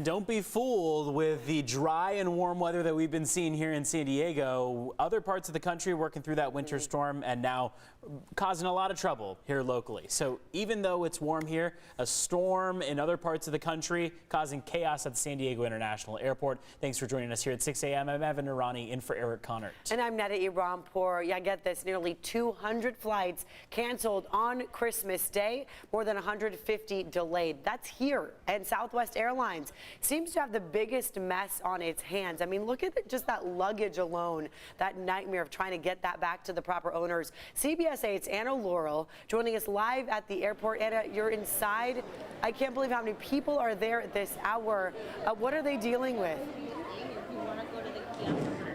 Don't be fooled with the dry and warm weather that we've been seeing here in San Diego. Other parts of the country working through that winter storm and now causing a lot of trouble here locally. So even though it's warm here, a storm in other parts of the country causing chaos at the San Diego International Airport. Thanks for joining us here at 6 a.m. I'm Evan Narani in for Eric Connert. And I'm Neda Irampour. Yeah, get this, nearly 200 flights canceled on Christmas Day, more than 150 delayed. That's here. And Southwest Airlines seems to have the biggest mess on its hands. I mean, look at just that luggage alone, that nightmare of trying to get that back to the proper owners. CBS 8's Anna Laurel joining us live at the airport. Anna, you're inside. I can't believe how many people are there at this hour. What are they dealing with?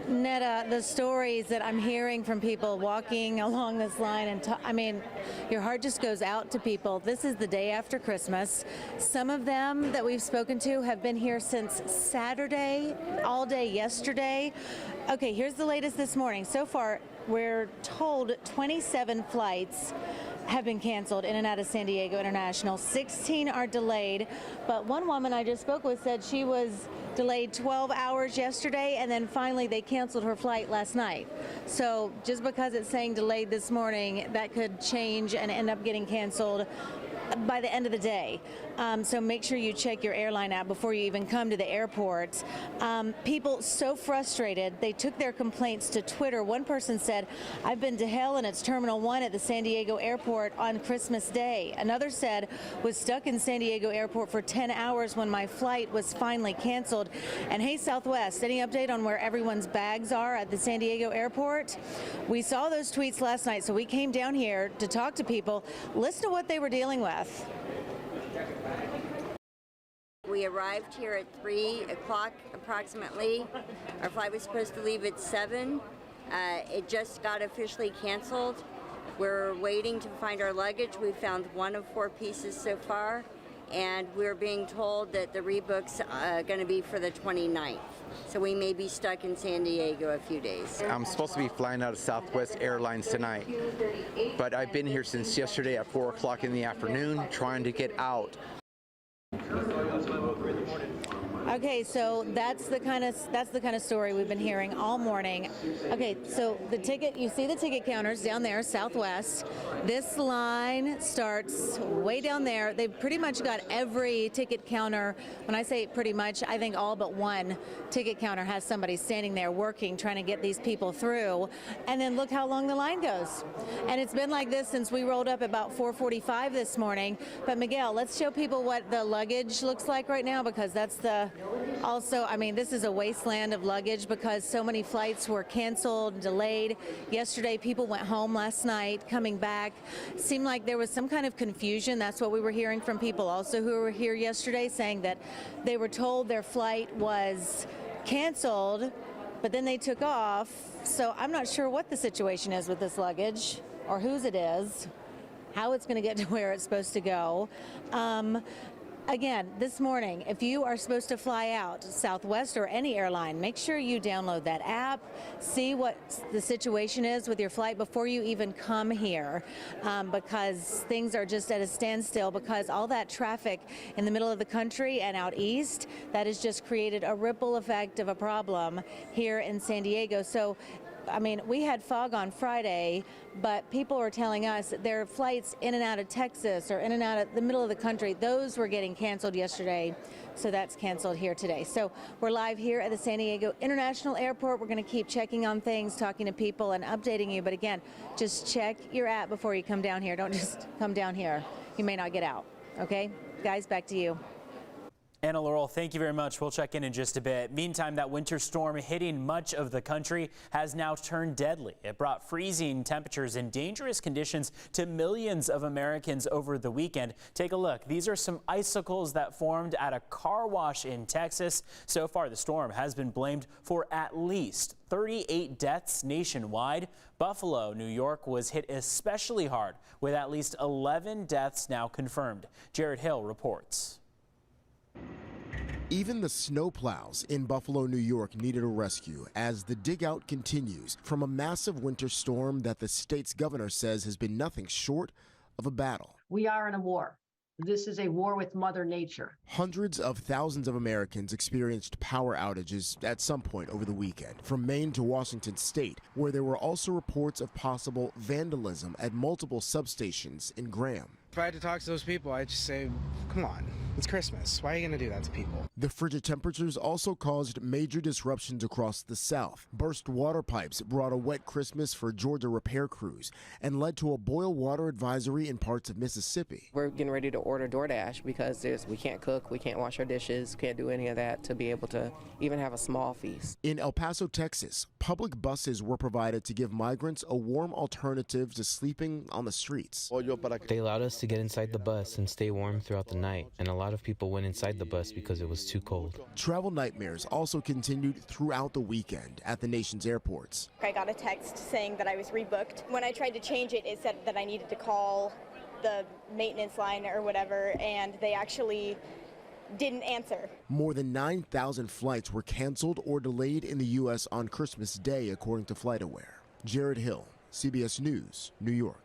Neda, the stories that I'm hearing from people walking along this line, and I mean, your heart just goes out to people. This is the day after Christmas. Some of them that we've spoken to have been here since Saturday, all day yesterday. Okay, here's the latest this morning. So far, we're told 27 flights have been canceled in and out of San Diego International. 16 are delayed, but one woman I just spoke with said she was delayed 12 hours yesterday, and then finally they canceled her flight last night. So just because it's saying delayed this morning, that could change and end up getting canceled by the end of the day. So make sure you check your airline app before you even come to the airport. People so frustrated, they took their complaints to Twitter. One person said, "I've been to hell and it's Terminal 1 at the San Diego airport on Christmas Day." Another said, "Was stuck in San Diego airport for 10 hours when my flight was finally canceled." And hey, Southwest, any update on where everyone's bags are at the San Diego airport? We saw those tweets last night, so we came down here to talk to people. Listen to what they were dealing with. We arrived here at 3 o'clock approximately. Our flight was supposed to leave at 7. It just got officially canceled. We're waiting to find our luggage. We found one of 4 pieces so far, and we're being told that the rebook's going to be for the 29th. So we may be stuck in San Diego a few days. I'm supposed to be flying out of Southwest Airlines tonight, but I've been here since yesterday at 4 o'clock in the afternoon trying to get out. Okay, so that's the kind of story we've been hearing all morning. Okay, so the ticket, you see the ticket counters down there, Southwest. This line starts way down there. They've pretty much got every ticket counter. When I say pretty much, I think all but one ticket counter has somebody standing there working, trying to get these people through. And then look how long the line goes. And it's been like this since we rolled up about 4:45 this morning. But Miguel, let's show people what the luggage looks like right now, because that's the also, I mean, this is a wasteland of luggage because so many flights were canceled, delayed. Yesterday, people went home last night, coming back. Seemed like there was some kind of confusion. That's what we were hearing from people also who were here yesterday, saying that they were told their flight was canceled, but then they took off. So I'm not sure what the situation is with this luggage or whose it is, how it's going to get to where it's supposed to go. Again, this morning, if you are supposed to fly out, Southwest or any airline, make sure you download that app, see what the situation is with your flight before you even come here, because things are just at a standstill because all that traffic in the middle of the country and out east, that has just created a ripple effect of a problem here in San Diego. So, I mean, we had fog on Friday, but people were telling us their flights in and out of Texas or in and out of the middle of the country, those were getting canceled yesterday. So that's canceled here today. So we're live here at the San Diego International Airport. We're going to keep checking on things, talking to people and updating you. But again, just check your app before you come down here. Don't just come down here. You may not get out. Okay? Guys, back to you. Anna Laurel, thank you very much. We'll check in just a bit. Meantime, that winter storm hitting much of the country has now turned deadly. It brought freezing temperatures and dangerous conditions to millions of Americans over the weekend. Take a look. These are some icicles that formed at a car wash in Texas. So far, the storm has been blamed for at least 38 deaths nationwide. Buffalo, New York was hit especially hard with at least 11 deaths now confirmed. Jared Hill reports. Even the snowplows in Buffalo, New York needed a rescue as the dig-out continues from a massive winter storm that the state's governor says has been nothing short of a battle. We are in a war. This is a war with Mother Nature. Hundreds of thousands of Americans experienced power outages at some point over the weekend, from Maine to Washington state, where there were also reports of possible vandalism at multiple substations in Graham. If I had to talk to those people, I'd just say, come on, it's Christmas. Why are you going to do that to people? The frigid temperatures also caused major disruptions across the South. Burst water pipes brought a wet Christmas for Georgia repair crews and led to a boil water advisory in parts of Mississippi. We're getting ready to order DoorDash because we can't cook, we can't wash our dishes, can't do any of that to be able to even have a small feast. In El Paso, Texas, public buses were provided to give migrants a warm alternative to sleeping on the streets. They allowed us to get inside the bus and stay warm throughout the night, and a lot of people went inside the bus because it was too cold. Travel nightmares also continued throughout the weekend at the nation's airports. I got a text saying that I was rebooked. When I tried to change it, it said that I needed to call the maintenance line or whatever, and they actually didn't answer. More than 9,000 flights were canceled or delayed in the U.S. on Christmas Day, according to FlightAware. Jared Hill, CBS News, New York.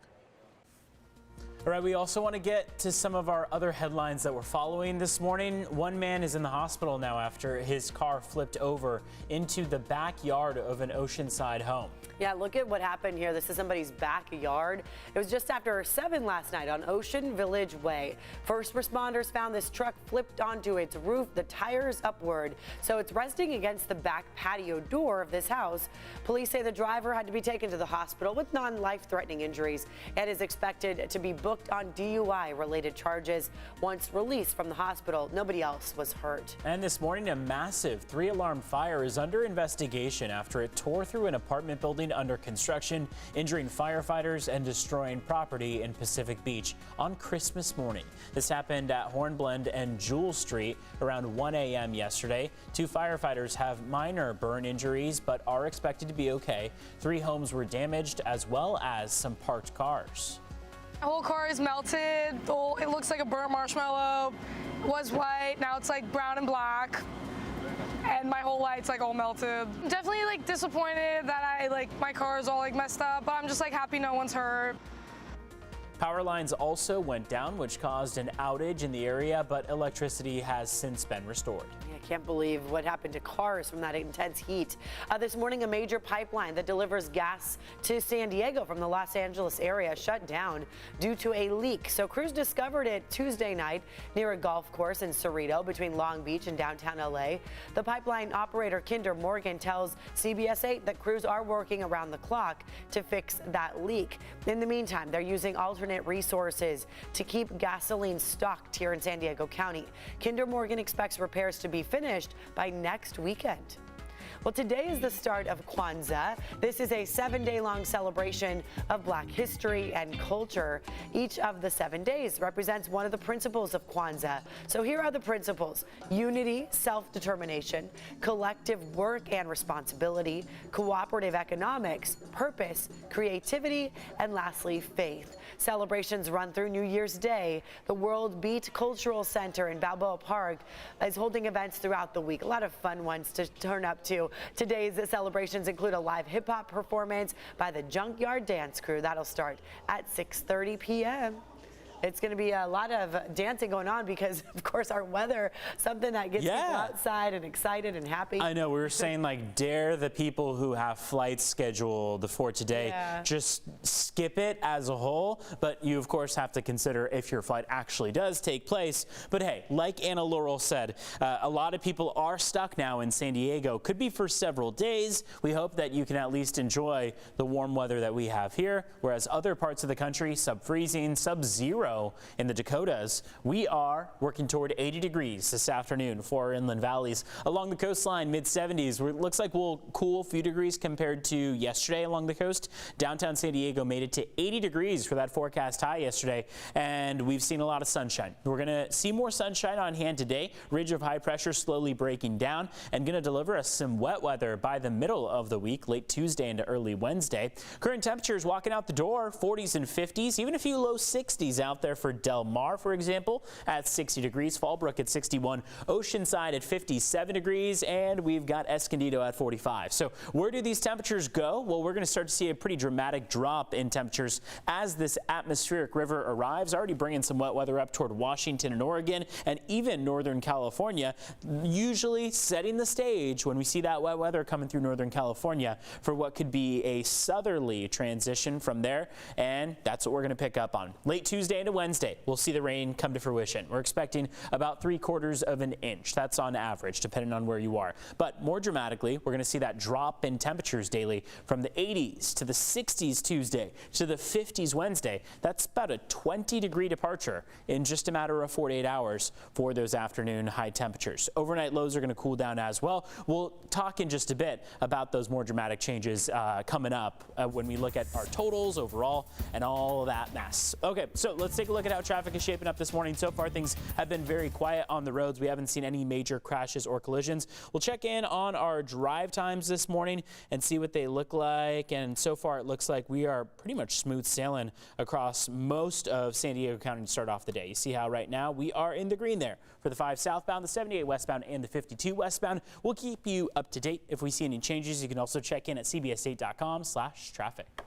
All right, we also want to get to some of our other headlines that we're following this morning. One man is in the hospital now after his car flipped over into the backyard of an Oceanside home. Yeah, look at what happened here. This is somebody's backyard. It was just after 7 last night on Ocean Village Way. First responders found this truck flipped onto its roof, the tires upward. So it's resting against the back patio door of this house. Police say the driver had to be taken to the hospital with non-life-threatening injuries and is expected to be booked on DUI-related charges once released from the hospital. Nobody else was hurt. And this morning, a massive 3-alarm fire is under investigation after it tore through an apartment building under construction, injuring firefighters and destroying property in Pacific Beach on Christmas morning. This happened at Hornblende and Jewel Street around 1 a.m. yesterday. 2 firefighters have minor burn injuries but are expected to be okay. 3 homes were damaged as well as some parked cars. The whole car is melted. It looks like a burnt marshmallow. It was white, now it's like brown and black. And my whole light's like all melted. Definitely like disappointed that my car is all like messed up, but I'm just like happy no one's hurt. Power lines also went down, which caused an outage in the area, but electricity has since been restored. I can't believe what happened to cars from that intense heat. This morning, a major pipeline that delivers gas to San Diego from the Los Angeles area shut down due to a leak. So crews discovered it Tuesday night near a golf course in Cerrito between Long Beach and downtown LA. The pipeline operator Kinder Morgan tells CBS 8 that crews are working around the clock to fix that leak. In the meantime, they're using alternate resources to keep gasoline stocked here in San Diego County. Kinder Morgan expects repairs to be finished by next weekend. Well, today is the start of Kwanzaa. This is a 7-day-long celebration of Black history and culture. Each of the 7 days represents one of the principles of Kwanzaa. So here are the principles: unity, self-determination, collective work and responsibility, cooperative economics, purpose, creativity, and lastly, faith. Celebrations run through New Year's Day. The World Beat Cultural Center in Balboa Park is holding events throughout the week. A lot of fun ones to turn up to. Today's celebrations include a live hip-hop performance by the Junkyard Dance Crew. That'll start at 6:30 p.m. It's going to be a lot of dancing going on because, of course, our weather, something that gets people outside and excited and happy. I know. We were saying, like, dare the people who have flights scheduled for today. Just skip it as a whole. But you, of course, have to consider if your flight actually does take place. But, hey, like Anna Laurel said, a lot of people are stuck now in San Diego. Could be for several days. We hope that you can at least enjoy the warm weather that we have here, whereas other parts of the country, sub-freezing, sub-zero in the Dakotas. We are working toward 80 degrees this afternoon for our inland valleys. Along the coastline, mid-70s. It looks like we'll cool a few degrees compared to yesterday along the coast. Downtown San Diego made it to 80 degrees for that forecast high yesterday, and we've seen a lot of sunshine. We're going to see more sunshine on hand today. Ridge of high pressure slowly breaking down and going to deliver us some wet weather by the middle of the week, late Tuesday into early Wednesday. Current temperatures walking out the door, 40s and 50s, even a few low 60s out out there for Del Mar, for example, at 60 degrees, Fallbrook at 61, Oceanside at 57 degrees, and we've got Escondido at 45. So where do these temperatures go? Well, we're going to start to see a pretty dramatic drop in temperatures as this atmospheric river arrives, already bringing some wet weather up toward Washington and Oregon and even Northern California, usually setting the stage when we see that wet weather coming through Northern California for what could be a southerly transition from there, and that's what we're going to pick up on. Late Tuesday into Wednesday, we'll see the rain come to fruition. We're expecting about 3/4 of an inch. That's on average, depending on where you are. But more dramatically, we're going to see that drop in temperatures daily from the 80s to the 60s Tuesday to the 50s Wednesday. That's about a 20-degree departure in just a matter of 48 hours for those afternoon high temperatures. Overnight lows are going to cool down as well. We'll talk in just a bit about those more dramatic changes coming up when we look at our totals overall and all of that mess. Okay, so let's take a look at how traffic is shaping up this morning. So far, things have been very quiet on the roads. We haven't seen any major crashes or collisions. We'll check in on our drive times this morning and see what they look like. And so far, it looks like we are pretty much smooth sailing across most of San Diego County to start off the day. You see how right now we are in the green there for the 5 southbound, the 78 westbound, and the 52 westbound. We'll keep you up to date if we see any changes. You can also check in at cbs8.com/traffic.